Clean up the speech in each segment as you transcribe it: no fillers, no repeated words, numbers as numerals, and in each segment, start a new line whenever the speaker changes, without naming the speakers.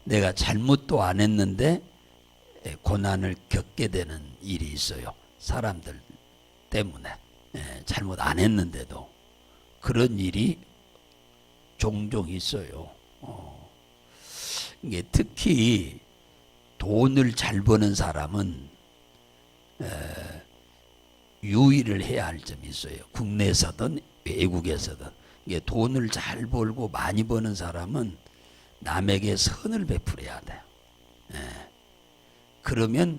내가 잘못도 안 했는데 고난을 겪게 되는 일이 있어요. 사람들 때문에 잘못 안 했는데도 그런 일이 종종 있어요. 이게 특히 돈을 잘 버는 사람은 유의를 해야 할 점이 있어요. 국내에서든 외국에서든 이게 돈을 잘 벌고 많이 버는 사람은 남에게 선을 베풀어야 돼요. 그러면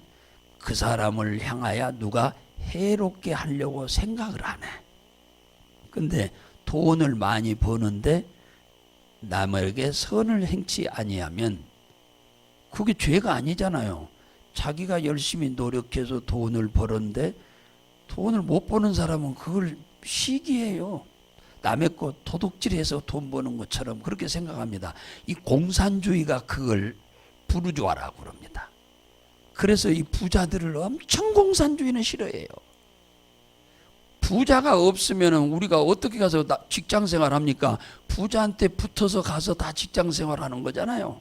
그 사람을 향하여 누가 해롭게 하려고 생각을 안 해. 근데 돈을 많이 버는데 남에게 선을 행치 아니하면 그게 죄가 아니잖아요. 자기가 열심히 노력해서 돈을 벌었는데 돈을 못 버는 사람은 그걸 시기해요. 남의 것 도둑질해서 돈 버는 것처럼 그렇게 생각합니다. 이 공산주의가 그걸 부르주아라고 그럽니다. 그래서 이 부자들을 엄청 공산주의는 싫어해요. 부자가 없으면 우리가 어떻게 가서 직장 생활 합니까? 부자한테 붙어서 가서 다 직장 생활 하는 거잖아요.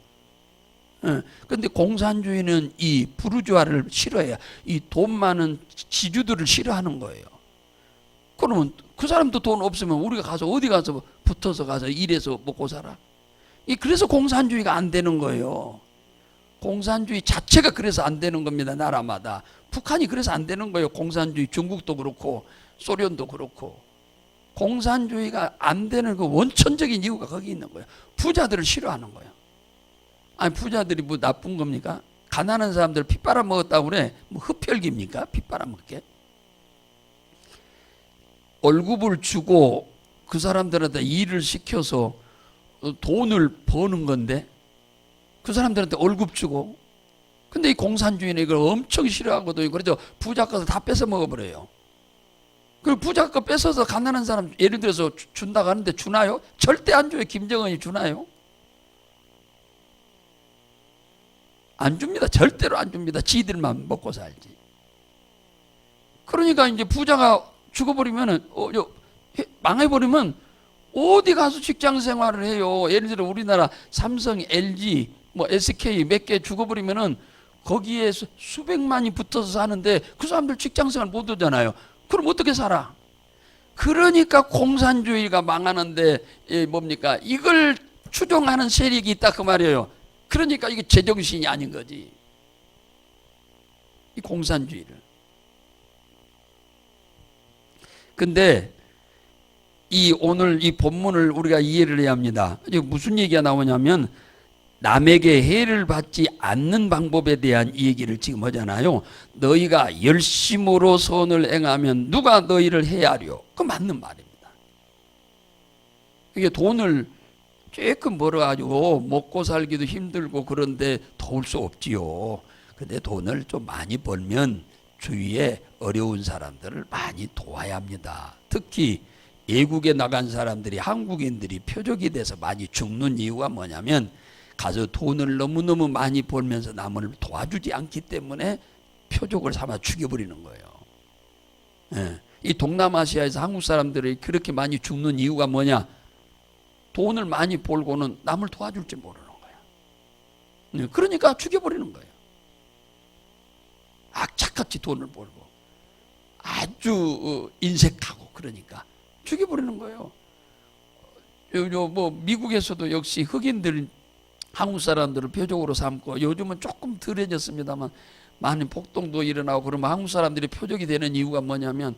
그런데 공산주의는 이 부르주아를 싫어해요. 이 돈 많은 지주들을 싫어하는 거예요. 그러면 그 사람도 돈 없으면 우리가 가서 어디 가서 붙어서 가서 일해서 먹고 살아? 그래서 공산주의가 안 되는 거예요. 공산주의 자체가 그래서 안 되는 겁니다. 나라마다. 북한이 그래서 안 되는 거예요. 공산주의. 중국도 그렇고 소련도 그렇고. 공산주의가 안 되는 그 원천적인 이유가 거기 있는 거예요. 부자들을 싫어하는 거예요. 아니 부자들이 뭐 나쁜 겁니까? 가난한 사람들 피 빨아먹었다고 그래. 뭐 흡혈귀입니까? 피 빨아먹게. 월급을 주고 그 사람들한테 일을 시켜서 돈을 버는 건데 그 사람들한테 월급 주고. 근데 이 공산주의는 이걸 엄청 싫어하거든요. 그래서 부자 것을 다 뺏어 먹어버려요. 그리고 부자 거 뺏어서 가난한 사람 예를 들어서 준다고 하는데 주나요? 절대 안 줘요. 김정은이 주나요? 안 줍니다. 절대로 안 줍니다. 지들만 먹고 살지. 그러니까 이제 부자가 죽어버리면은 망해버리면 어디 가서 직장 생활을 해요. 예를 들어 우리나라 삼성, LG, 뭐 SK 몇 개 죽어버리면은 거기에 수백만이 붙어서 사는데 그 사람들 직장 생활 못 하잖아요. 그럼 어떻게 살아? 그러니까 공산주의가 망하는데 뭡니까? 이걸 추종하는 세력이 있다 그 말이에요. 그러니까 이게 제정신이 아닌 거지. 이 공산주의를. 근데 오늘 이 본문을 우리가 이해를 해야 합니다. 무슨 얘기가 나오냐면 남에게 해를 받지 않는 방법에 대한 얘기를 지금 하잖아요. 너희가 열심으로 선을 행하면 누가 너희를 해하려? 그거 맞는 말입니다. 이게 돈을 조금 벌어가지고 먹고 살기도 힘들고 그런데 도울 수 없지요. 근데 돈을 좀 많이 벌면 주위에 어려운 사람들을 많이 도와야 합니다. 특히 외국에 나간 사람들이 한국인들이 표적이 돼서 많이 죽는 이유가 뭐냐면 가서 돈을 너무너무 많이 벌면서 남을 도와주지 않기 때문에 표적을 삼아 죽여버리는 거예요. 이 동남아시아에서 한국 사람들이 그렇게 많이 죽는 이유가 뭐냐? 돈을 많이 벌고는 남을 도와줄 줄 모르는 거예요. 그러니까 죽여버리는 거예요. 악착같이 돈을 벌고 아주 인색하고 그러니까 죽여버리는 거예요. 뭐 미국에서도 역시 흑인들 한국 사람들을 표적으로 삼고 요즘은 조금 덜해졌습니다만 많은 폭동도 일어나고 그러면 한국 사람들이 표적이 되는 이유가 뭐냐면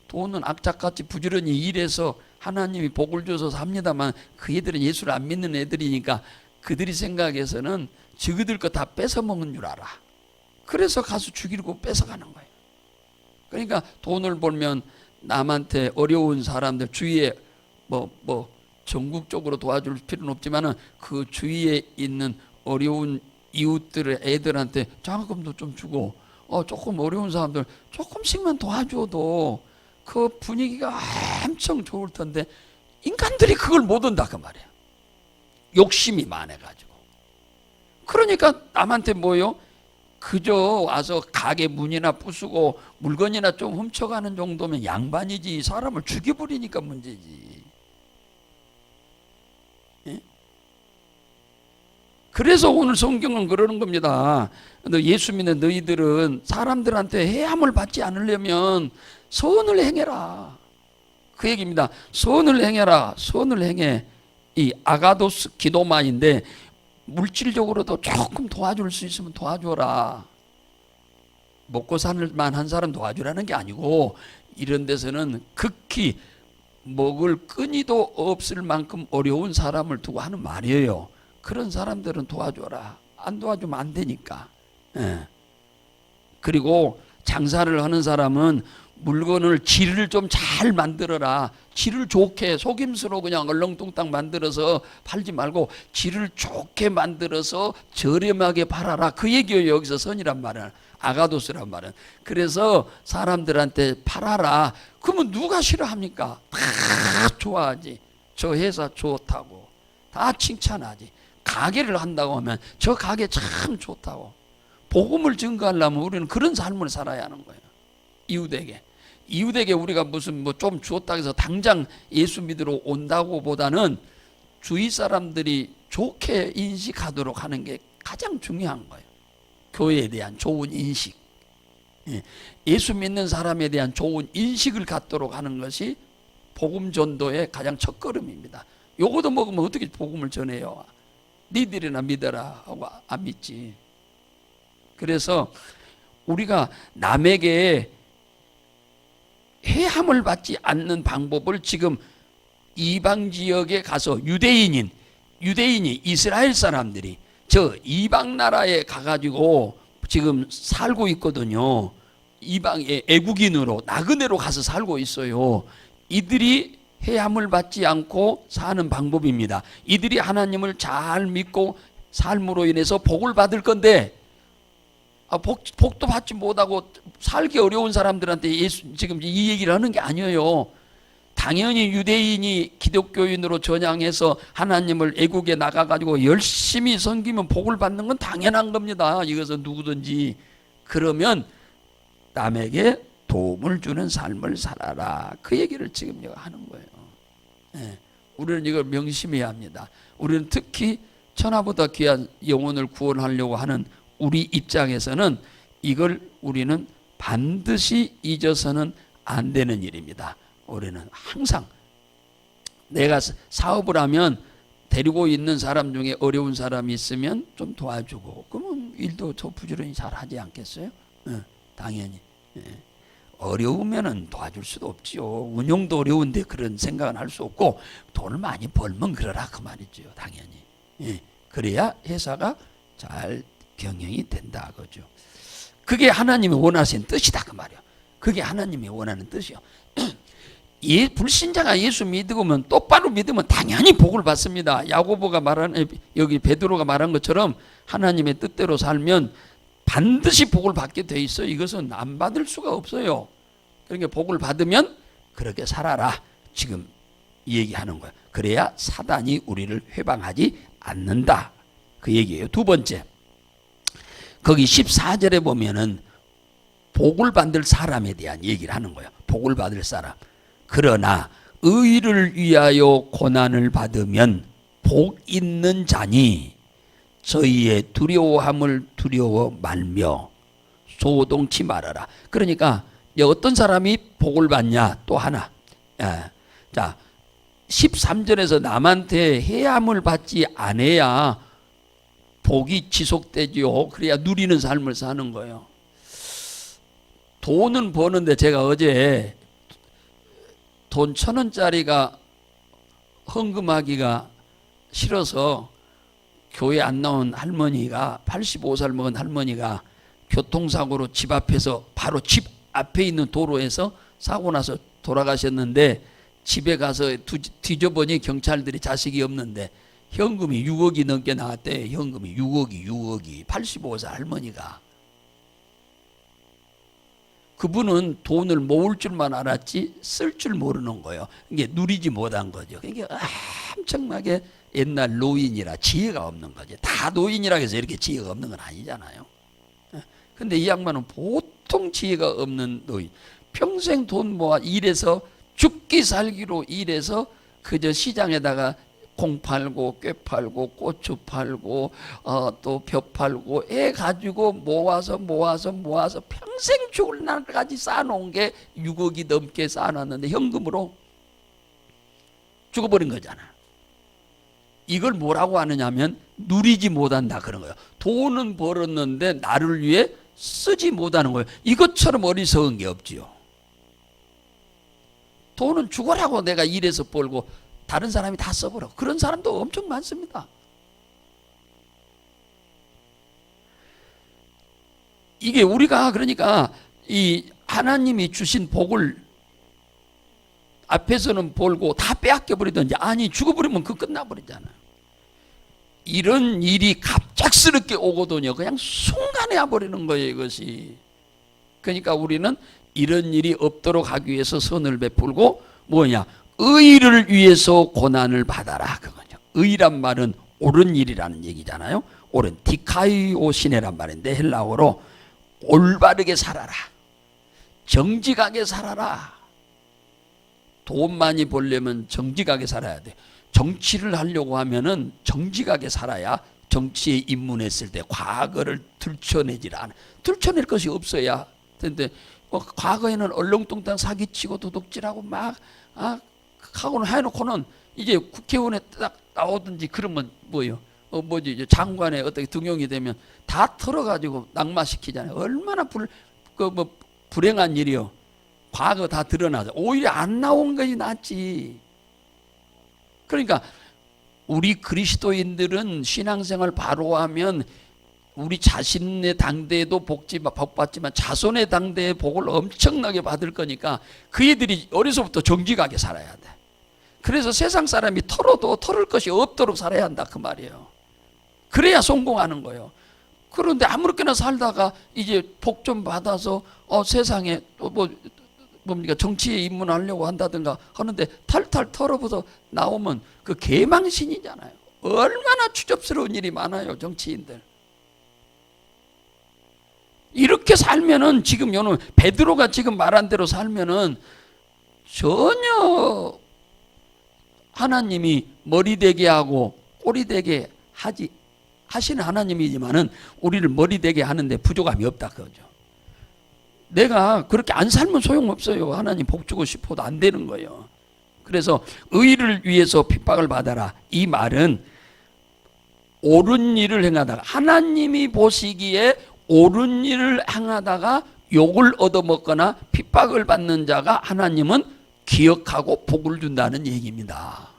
돈은 악착같이 부지런히 일해서 하나님이 복을 줘서 삽니다만 그 애들은 예수를 안 믿는 애들이니까 그들이 생각해서는 저그들 거 다 뺏어 먹는 줄 알아. 그래서 가서 죽이고 뺏어가는 거예요. 그러니까 돈을 벌면 남한테 어려운 사람들 주위에 전국적으로 도와줄 필요는 없지만은 그 주위에 있는 어려운 이웃들의 애들한테 장학금도 좀 주고 조금 어려운 사람들 조금씩만 도와줘도 그 분위기가 엄청 좋을 텐데 인간들이 그걸 못 한다 그 말이에요. 욕심이 많아가지고. 그러니까 남한테 뭐요? 그저 와서 가게 문이나 부수고 물건이나 좀 훔쳐가는 정도면 양반이지 사람을 죽여버리니까 문제지. 그래서 오늘 성경은 그러는 겁니다. 너 예수 믿는 너희들은 사람들한테 해함을 받지 않으려면 선을 행해라. 그 얘기입니다. 선을 행해라. 선을 행해. 이 아가도스 기도마인데 물질적으로도 조금 도와줄 수 있으면 도와줘라. 먹고 살 만한 사람 도와주라는 게 아니고 이런 데서는 극히 먹을 끈이도 없을 만큼 어려운 사람을 두고 하는 말이에요. 그런 사람들은 도와줘라. 안 도와주면 안 되니까. 예. 그리고 장사를 하는 사람은 물건을 질을 좀 잘 만들어라. 질을 좋게 속임수로 그냥 얼렁뚱땅 만들어서 팔지 말고 질을 좋게 만들어서 저렴하게 팔아라. 그 얘기예요. 여기서 선이란 말은. 아가도스란 말은. 그래서 사람들한테 팔아라. 그러면 누가 싫어합니까? 다 좋아하지. 저 회사 좋다고. 다 칭찬하지. 가게를 한다고 하면 저 가게 참 좋다고. 복음을 증거하려면 우리는 그런 삶을 살아야 하는 거예요. 이웃에게 우리가 무슨 뭐 좀 주었다 해서 당장 예수 믿으러 온다고 보다는 주위 사람들이 좋게 인식하도록 하는 게 가장 중요한 거예요. 교회에 대한 좋은 인식. 예수 믿는 사람에 대한 좋은 인식을 갖도록 하는 것이 복음 전도의 가장 첫걸음입니다. 요거도 먹으면 어떻게 복음을 전해요? 니들이나 믿어라 하고 안 믿지. 그래서 우리가 남에게 해함을 받지 않는 방법을 지금 이방 지역에 가서 유대인이 이스라엘 사람들이 저 이방 나라에 가가지고 지금 살고 있거든요. 이방의 애국인으로 나그네로 가서 살고 있어요. 이들이 해함을 받지 않고 사는 방법입니다. 이들이 하나님을 잘 믿고 삶으로 인해서 복을 받을 건데 복도 받지 못하고 살기 어려운 사람들한테 예수 지금 이 얘기를 하는 게 아니에요. 당연히 유대인이 기독교인으로 전향해서 하나님을 애국에 나가가지고 열심히 섬기면 복을 받는 건 당연한 겁니다. 이것은 누구든지. 그러면 남에게 도움을 주는 삶을 살아라. 그 얘기를 지금 내가 하는 거예요. 우리는 이걸 명심해야 합니다. 우리는 특히 천하보다 귀한 영혼을 구원하려고 하는 우리 입장에서는 이걸 우리는 반드시 잊어서는 안 되는 일입니다. 우리는 항상 내가 사업을 하면 데리고 있는 사람 중에 어려운 사람이 있으면 좀 도와주고 그러면 일도 더 부지런히 잘 하지 않겠어요? 당연히. 어려우면은 도와줄 수도 없지요. 운영도 어려운데 그런 생각은 할 수 없고 돈을 많이 벌면 그러라 그 말이죠. 당연히. 그래야 회사가 잘 경영이 된다 그죠. 그게 하나님이 원하시는 뜻이다 그 말이야. 그게 하나님이 원하는 뜻이요. 불신자가 예수 믿으면 똑바로 믿으면 당연히 복을 받습니다. 야고보가 말한 여기 베드로가 말한 것처럼 하나님의 뜻대로 살면 반드시 복을 받게 돼 있어. 이것은 안 받을 수가 없어요. 그러니까 복을 받으면 그렇게 살아라. 지금 얘기하는 거야. 그래야 사단이 우리를 회방하지 않는다. 그 얘기예요. 두 번째. 거기 14절에 보면은 복을 받을 사람에 대한 얘기를 하는 거예요. 복을 받을 사람. 그러나 의를 위하여 고난을 받으면 복 있는 자니 저희의 두려워함을 두려워 말며 소동치 말아라. 그러니까 어떤 사람이 복을 받냐 또 하나. 자 13절에서 남한테 해함을 받지 않아야 복이 지속되지요. 그래야 누리는 삶을 사는 거예요. 돈은 버는데 제가 어제 돈 1,000원짜리가 헌금하기가 싫어서 교회 안 나온 할머니가 85살 먹은 할머니가 교통사고로 집 앞에서 바로 집 앞에 있는 도로에서 사고 나서 돌아가셨는데 집에 가서 뒤져보니 경찰들이 자식이 없는데 현금이 6억이 넘게 나왔대. 현금이 6억이 85살 할머니가. 그분은 돈을 모을 줄만 알았지 쓸 줄 모르는 거예요. 이게 누리지 못한 거죠. 이게 엄청나게 옛날 노인이라 지혜가 없는 거죠. 다 노인이라 해서 이렇게 지혜가 없는 건 아니잖아요. 근데 이 양반은 보통 지혜가 없는 노인. 평생 돈 모아 일해서 죽기 살기로 일해서 그저 시장에다가 콩 팔고 꾀 팔고 고추 팔고 또 벼 팔고 해 가지고 모아서 평생 죽을 날까지 쌓아놓은 게 6억이 넘게 쌓아놨는데 현금으로 죽어버린 거잖아. 이걸 뭐라고 하느냐면 누리지 못한다 그런 거예요. 돈은 벌었는데 나를 위해 쓰지 못하는 거예요. 이것처럼 어리석은 게 없지요. 돈은 죽어라고 내가 일해서 벌고 다른 사람이 다 써버려. 그런 사람도 엄청 많습니다. 이게 우리가 그러니까 이 하나님이 주신 복을 앞에서는 벌고 다 빼앗겨 버리든지 아니 죽어버리면 그 끝나버리잖아. 이런 일이 갑작스럽게 오거든요. 그냥 순간에 와버리는 거예요, 이것이. 그러니까 우리는 이런 일이 없도록 하기 위해서 선을 베풀고 뭐냐? 의를 위해서 고난을 받아라 그거죠. 의란 말은 옳은 일이라는 얘기잖아요. 옳은 디카이오시네란 말인데 헬라어로 올바르게 살아라. 정직하게 살아라. 돈 많이 벌려면 정직하게 살아야 돼. 정치를 하려고 하면은 정직하게 살아야 정치에 입문했을 때 과거를 들춰내질 않아. 들춰낼 것이 없어야. 근데 과거에는 얼렁뚱땅 사기치고 도둑질하고 막 하고는 해놓고는 이제 국회의원에 딱 나오든지 그러면 뭐요? 뭐지? 장관에 어떻게 등용이 되면 다 털어가지고 낙마시키잖아요. 얼마나 불행한 일이요. 과거 다 드러나죠. 오히려 안 나온 것이 낫지. 그러니까 우리 그리스도인들은 신앙생활 바로 하면 우리 자신의 당대에도 복 받지만 자손의 당대의 복을 엄청나게 받을 거니까 그 애들이 어려서부터 정직하게 살아야 돼. 그래서 세상 사람이 털어도 털을 것이 없도록 살아야 한다 그 말이에요. 그래야 성공하는 거예요. 그런데 아무렇게나 살다가 이제 복 좀 받아서 세상에 또 뭡니까 정치에 입문하려고 한다든가 하는데 탈탈 털어서 나오면 그 개망신이잖아요. 얼마나 추접스러운 일이 많아요 정치인들. 이렇게 살면은 지금 요는 베드로가 지금 말한 대로 살면은 전혀 하나님이 머리 되게 하고 꼬리 되게 하시는 하나님이지만은 우리를 머리 되게 하는데 부족함이 없다 그거죠. 내가 그렇게 안 살면 소용없어요. 하나님 복 주고 싶어도 안 되는 거예요. 그래서 의를 위해서 핍박을 받아라. 이 말은 옳은 일을 행하다가 하나님이 보시기에 옳은 일을 행하다가 욕을 얻어먹거나 핍박을 받는 자가 하나님은 기억하고 복을 준다는 얘기입니다.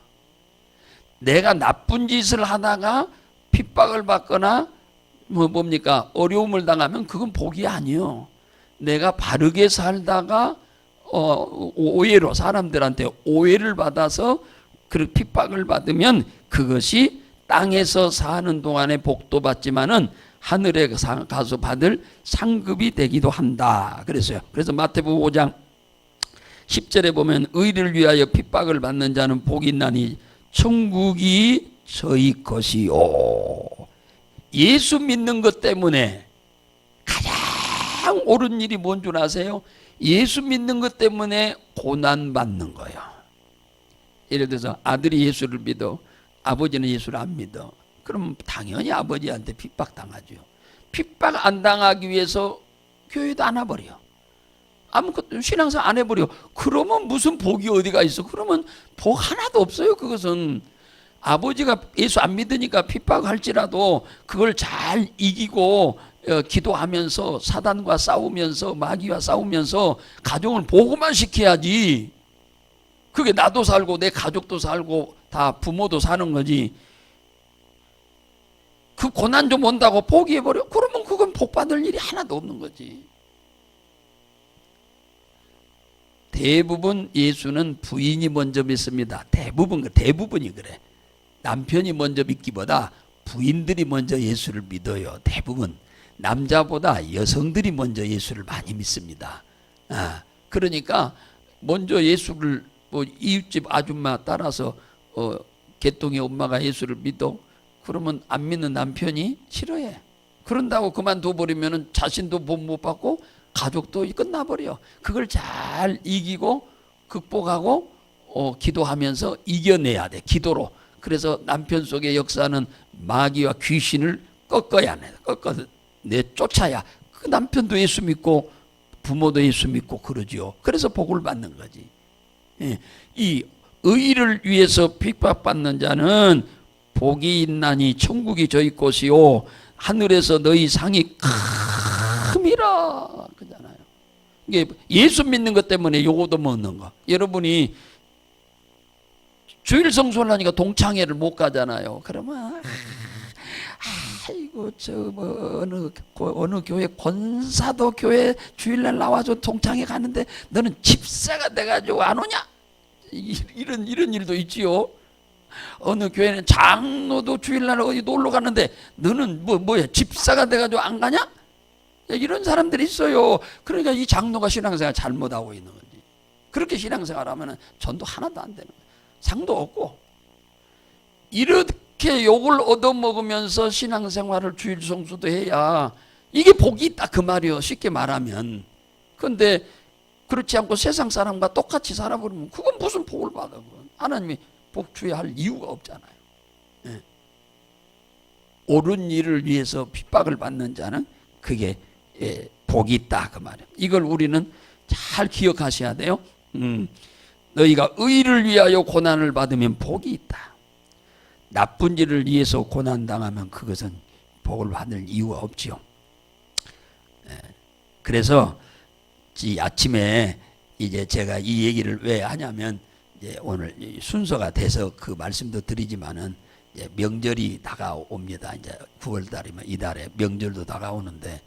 내가 나쁜 짓을 하다가 핍박을 받거나 뭡니까 어려움을 당하면 그건 복이 아니에요. 내가 바르게 살다가 오해로 사람들한테 오해를 받아서 그 핍박을 받으면 그것이 땅에서 사는 동안에 복도 받지만은 하늘에 가서 받을 상급이 되기도 한다. 그래서요. 그래서 마태복음 5장 10절에 보면 의를 위하여 핍박을 받는 자는 복이 있나니 천국이 저희 것이요. 예수 믿는 것 때문에 가장 옳은 일이 뭔 줄 아세요? 예수 믿는 것 때문에 고난 받는 거예요. 예를 들어서 아들이 예수를 믿어, 아버지는 예수를 안 믿어. 그럼 당연히 아버지한테 핍박당하죠. 핍박 안 당하기 위해서 교회도 안 와버려. 아무것도 신앙생활 안 해버려. 그러면 무슨 복이 어디가 있어? 그러면 복 하나도 없어요. 그것은 아버지가 예수 안 믿으니까 핍박할지라도 그걸 잘 이기고 기도하면서 사단과 싸우면서 마귀와 싸우면서 가정을 보고만 시켜야지. 그게 나도 살고 내 가족도 살고 다 부모도 사는 거지. 그 고난 좀 온다고 포기해버려? 그러면 그건 복 받을 일이 하나도 없는 거지. 대부분 예수는 부인이 먼저 믿습니다. 대부분이 그래. 남편이 먼저 믿기보다 부인들이 먼저 예수를 믿어요. 대부분 남자보다 여성들이 먼저 예수를 많이 믿습니다. 그러니까 먼저 예수를 이웃집 아줌마 따라서 개똥이 엄마가 예수를 믿어. 그러면 안 믿는 남편이 싫어해. 그런다고 그만둬 버리면 자신도 복 못 받고 가족도 끝나버려. 그걸 잘 이기고 극복하고 기도하면서 이겨내야 돼. 기도로. 그래서 남편 속에 역사하는 마귀와 귀신을 꺾어야 해. 쫓아야 그 남편도 예수 믿고 부모도 예수 믿고 그러지요. 그래서 복을 받는 거지. 예. 이 의를 위해서 핍박받는 자는 복이 있나니 천국이 저희 것이요 하늘에서 너희 상이 큼이라 그잖아요. 이게 예수 믿는 것 때문에 요거도 먹는 거. 여러분이 주일 성수를 하니까 동창회를 못 가잖아요. 그러면 아이고 저 뭐 어느 교회 권사도 교회 주일날 나와서 동창회 가는데 너는 집사가 돼가지고 안 오냐? 이런 일도 있지요. 어느 교회는 장로도 주일날 어디 놀러 가는데 너는 뭐야 집사가 돼가지고 안 가냐? 이런 사람들이 있어요. 그러니까 이 장로가 신앙생활 잘못하고 있는 거지. 그렇게 신앙생활하면 전도 하나도 안 되는 거예요. 상도 없고. 이렇게 욕을 얻어먹으면서 신앙생활을 주일 성수도 해야 이게 복이 있다 그 말이요. 쉽게 말하면. 그런데 그렇지 않고 세상 사람과 똑같이 살아버리면 그건 무슨 복을 받아. 하나님이 복 주여할 이유가 없잖아요. 예. 옳은 일을 위해서 핍박을 받는 자는 그게 복이 있다 그 말이에요. 이걸 우리는 잘 기억하셔야 돼요. 너희가 의를 위하여 고난을 받으면 복이 있다. 나쁜 일을 위해서 고난당하면 그것은 복을 받을 이유가 없지요. 그래서 이 아침에 이제 제가 이 얘기를 왜 하냐면 이제 오늘 순서가 돼서 그 말씀도 드리지만은 이제 명절이 다가옵니다. 이제 9월달이면 이달에 명절도 다가오는데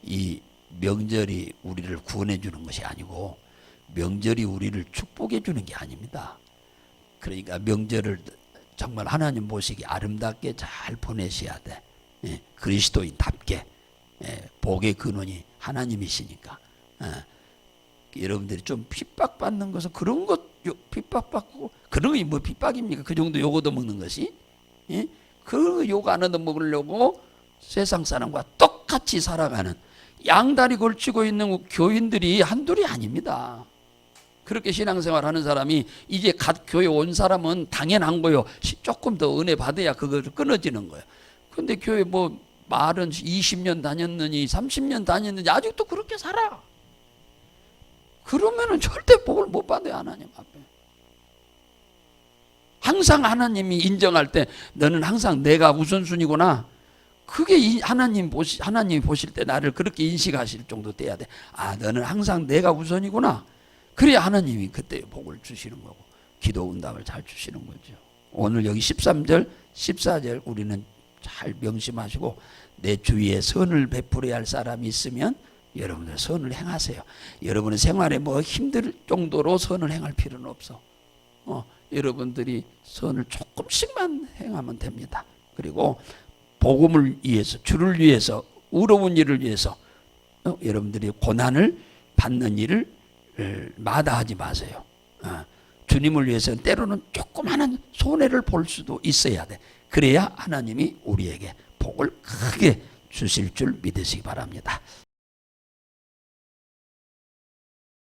이 명절이 우리를 구원해 주는 것이 아니고 명절이 우리를 축복해 주는 게 아닙니다. 그러니까 명절을 정말 하나님 보시기 아름답게 잘 보내셔야 돼. 예, 그리스도인답게. 예, 복의 근원이 하나님이시니까. 여러분들이 좀 핍박받는 것은 그런 것 핍박받고 그런 게 뭐 핍박입니까? 그 정도 요거도 먹는 것이. 예? 그 요거 안 얻어 먹으려고 세상 사람과 똑같이 살아가는 양다리 걸치고 있는 교인들이 한둘이 아닙니다. 그렇게 신앙생활 하는 사람이 이제 갓 교회 온 사람은 당연한 거요. 조금 더 은혜 받아야 그거 끊어지는 거예요. 근데 교회 뭐 말은 20년 다녔느니 30년 다녔느니 아직도 그렇게 살아. 그러면은 절대 복을 못 받아요. 하나님 앞에. 항상 하나님이 인정할 때 너는 항상 내가 우선순위구나. 그게 하나님이 보실 때 나를 그렇게 인식하실 정도 돼야 돼. 아, 너는 항상 내가 우선이구나. 그래야 하나님이 그때 복을 주시는 거고 기도 응답을 잘 주시는 거죠. 오늘 여기 13절 14절 우리는 잘 명심하시고 내 주위에 선을 베풀어야 할 사람이 있으면 여러분들 선을 행하세요. 여러분의 생활에 뭐 힘들 정도로 선을 행할 필요는 없어. 여러분들이 선을 조금씩만 행하면 됩니다. 그리고 복음을 위해서, 주를 위해서, 의로운 일을 위해서 여러분들이 고난을 받는 일을 마다하지 마세요. 주님을 위해서는 때로는 조그마한 손해를 볼 수도 있어야 돼. 그래야 하나님이 우리에게 복을 크게 주실 줄 믿으시기 바랍니다.